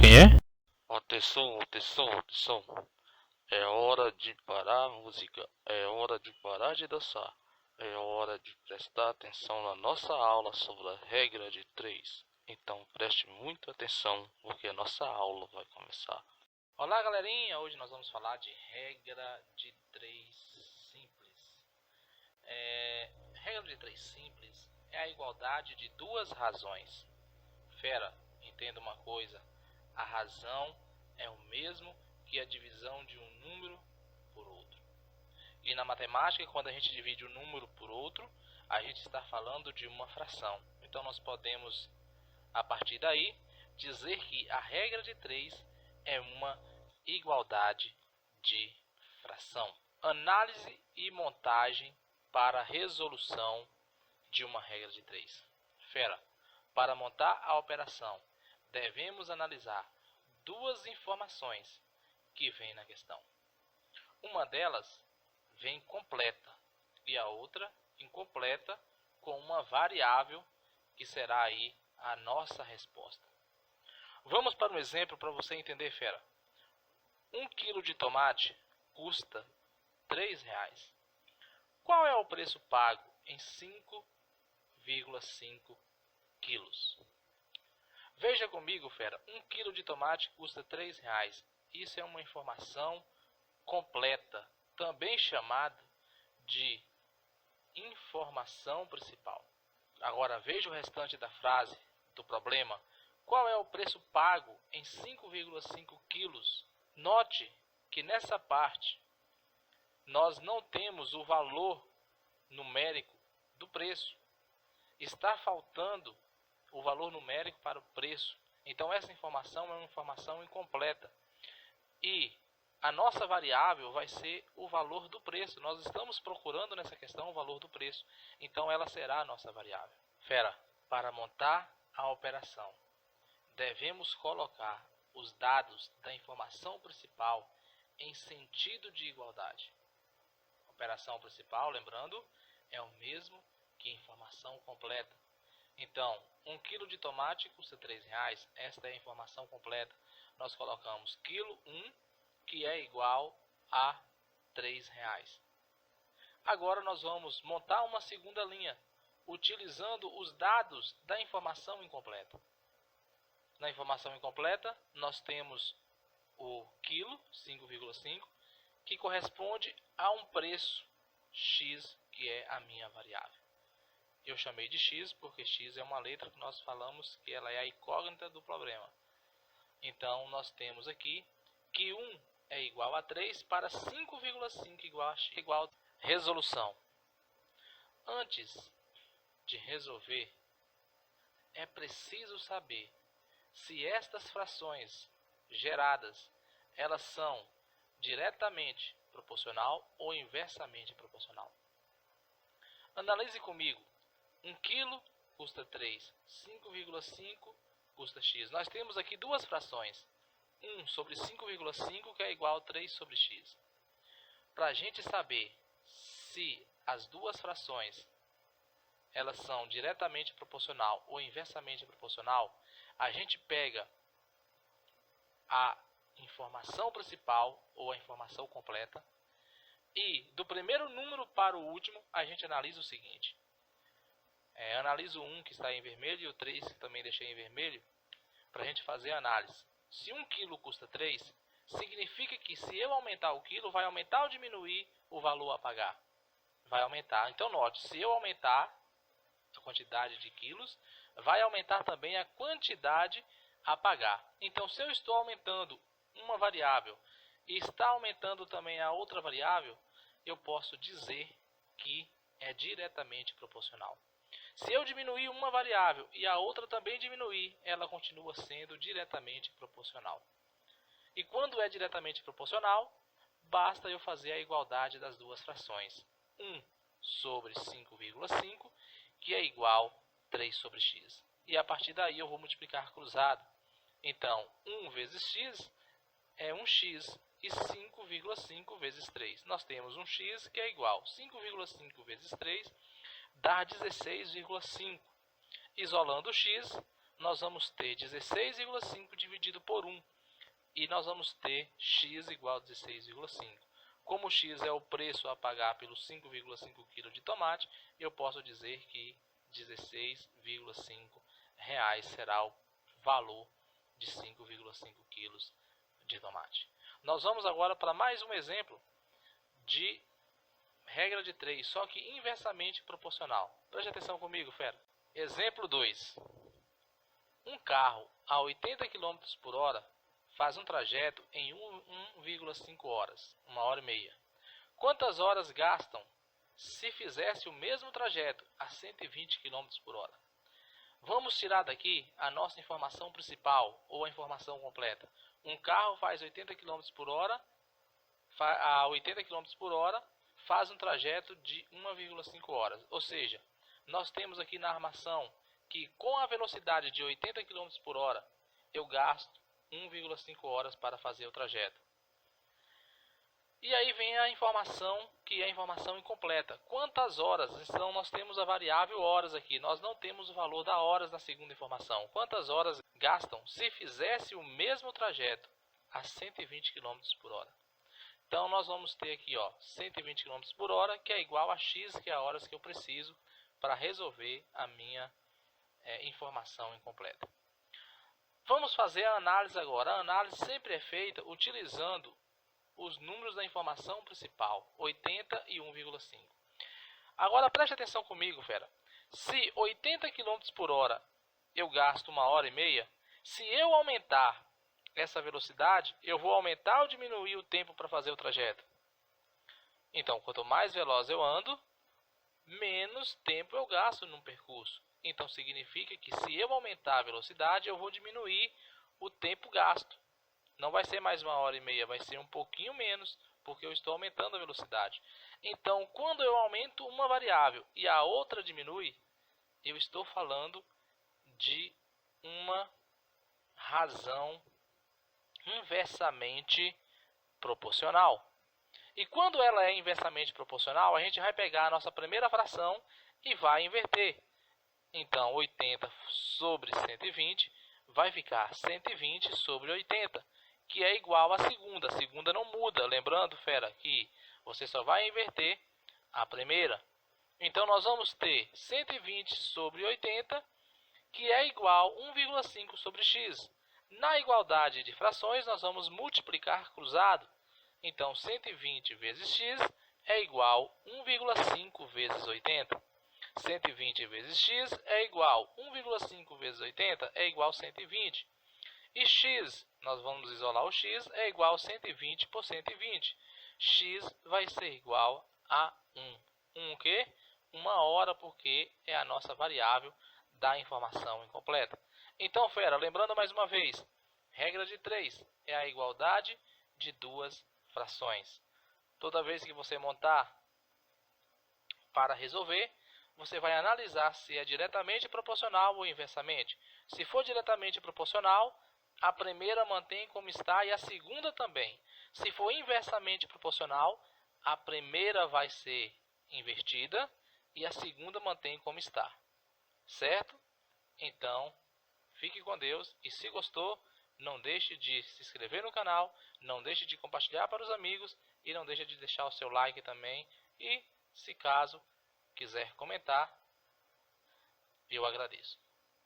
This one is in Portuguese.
quem é? Atenção, atenção, atenção. É hora de parar a música. É hora de parar de dançar. É hora de prestar atenção na nossa aula sobre a regra de 3. Então preste muita atenção, porque a nossa aula vai começar. Olá, galerinha. Hoje nós vamos falar de regra de 3 simples. Regra de 3 simples é a igualdade de duas razões. Fera, entenda uma coisa. A razão é o mesmo que a divisão de um número por outro. E na matemática, quando a gente divide um número por outro, a gente está falando de uma fração. Então nós podemos, a partir daí, dizer que a regra de 3 é uma igualdade de fração. Análise e montagem para a resolução de uma regra de 3. Fera, para montar a operação, devemos analisar duas informações que vêm na questão. Uma delas vem completa e a outra incompleta com uma variável que será aí a nossa resposta. Vamos para um exemplo para você entender, fera. 1 kg de tomate custa R$3. Qual é o preço pago em 5,5 quilos? Veja comigo, fera, 1 kg de tomate custa R$3. Isso é uma informação completa, também chamada de informação principal. Agora veja o restante da frase do problema. Qual é o preço pago em 5,5 quilos? Note que nessa parte nós não temos o valor numérico do preço. Está faltando o valor numérico para o preço. Então essa informação é uma informação incompleta. E a nossa variável vai ser o valor do preço. Nós estamos procurando nessa questão o valor do preço. Então ela será a nossa variável. Fera, para montar a operação, devemos colocar os dados da informação principal em sentido de igualdade. A operação principal, lembrando, é o mesmo que informação completa. Então, 1 kg de tomate custa R$3. Esta é a informação completa. Nós colocamos quilo 1, que é igual a R$3. Agora nós vamos montar uma segunda linha, utilizando os dados da informação incompleta. Na informação incompleta, nós temos o quilo, 5,5, que corresponde a um preço x, que é a minha variável. Eu chamei de x porque x é uma letra que nós falamos que ela é a incógnita do problema. Então nós temos aqui que 1 é igual a 3 para 5,5 igual a x. Igual a resolução. Antes de resolver, é preciso saber se estas frações geradas elas são diretamente proporcional ou inversamente proporcional. Analise comigo. 1 kg custa 3, 5,5 custa x. Nós temos aqui duas frações. 1 sobre 5,5 que é igual a 3 sobre x. Para a gente saber se as duas frações elas são diretamente proporcional ou inversamente proporcional, a gente pega a informação principal ou a informação completa e do primeiro número para o último a gente analisa o seguinte. Analiso o 1 que está em vermelho e o 3 que também deixei em vermelho para a gente fazer a análise. Se 1 kg custa 3, significa que se eu aumentar o quilo, vai aumentar ou diminuir o valor a pagar? Vai aumentar. Então note, se eu aumentar a quantidade de quilos, vai aumentar também a quantidade a pagar. Então se eu estou aumentando uma variável e está aumentando também a outra variável, eu posso dizer que é diretamente proporcional. Se eu diminuir uma variável e a outra também diminuir, ela continua sendo diretamente proporcional. E quando é diretamente proporcional, basta eu fazer a igualdade das duas frações. 1 sobre 5,5, que é igual a 3 sobre x. E a partir daí eu vou multiplicar cruzado. Então, 1 vezes x é 1x e 5,5 vezes 3. Nós temos um x que é igual a 5,5 vezes 3, dá 16,5. Isolando o x, nós vamos ter 16,5 dividido por 1. E nós vamos ter x igual a 16,5. Como x é o preço a pagar pelos 5,5 kg de tomate, eu posso dizer que 16,5 reais será o valor de 5,5 kg de tomate. Nós vamos agora para mais um exemplo de regra de 3, só que inversamente proporcional. Preste atenção comigo, fera. Exemplo 2. Um carro a 80 km por hora faz um trajeto em 1,5 horas, 1h30. Quantas horas gastam se fizesse o mesmo trajeto a 120 km por hora? Vamos tirar daqui a nossa informação principal ou a informação completa. Um carro faz 80 km por hora, a 80 km por hora faz um trajeto de 1,5 horas. Ou seja, nós temos aqui na armação que com a velocidade de 80 km por hora eu gasto 1,5 horas para fazer o trajeto. E aí vem a informação, que é a informação incompleta. Quantas horas? Então nós temos a variável horas aqui. Nós não temos o valor da horas na segunda informação. Quantas horas gastam se fizesse o mesmo trajeto a 120 km por hora? Então nós vamos ter aqui 120 km por hora, que é igual a x, que é a horas que eu preciso para resolver a minha informação incompleta. Vamos fazer a análise agora. A análise sempre é feita utilizando os números da informação principal, 80 e 1,5. Agora preste atenção comigo, fera. Se 80 km por hora eu gasto 1h30, se eu aumentar essa velocidade, eu vou aumentar ou diminuir o tempo para fazer o trajeto? Então, quanto mais veloz eu ando, menos tempo eu gasto no percurso. Então, significa que se eu aumentar a velocidade, eu vou diminuir o tempo gasto. Não vai ser mais 1h30, vai ser um pouquinho menos, porque eu estou aumentando a velocidade. Então, quando eu aumento uma variável e a outra diminui, eu estou falando de uma razão inversamente proporcional. E quando ela é inversamente proporcional, a gente vai pegar a nossa primeira fração e vai inverter. Então, 80 sobre 120 vai ficar 120 sobre 80, que é igual à segunda. A segunda não muda. Lembrando, fera, que você só vai inverter a primeira. Então, nós vamos ter 120 sobre 80, que é igual a 1,5 sobre x. Na igualdade de frações, nós vamos multiplicar cruzado. Então, 120 vezes x é igual a 1,5 vezes 80. 120 vezes x é igual a 1,5 vezes 80 é igual a 120. E x, nós vamos isolar o x, é igual a 120 por 120. X vai ser igual a 1. 1 o quê? 1 hora, porque é a nossa variável da informação incompleta. Então, fera, lembrando mais uma vez, regra de 3 é a igualdade de duas frações. Toda vez que você montar para resolver, você vai analisar se é diretamente proporcional ou inversamente. Se for diretamente proporcional, a primeira mantém como está e a segunda também. Se for inversamente proporcional, a primeira vai ser invertida e a segunda mantém como está. Certo? Então, fique com Deus e se gostou, não deixe de se inscrever no canal, não deixe de compartilhar para os amigos e não deixe de deixar o seu like também. E, se caso quiser comentar, eu agradeço.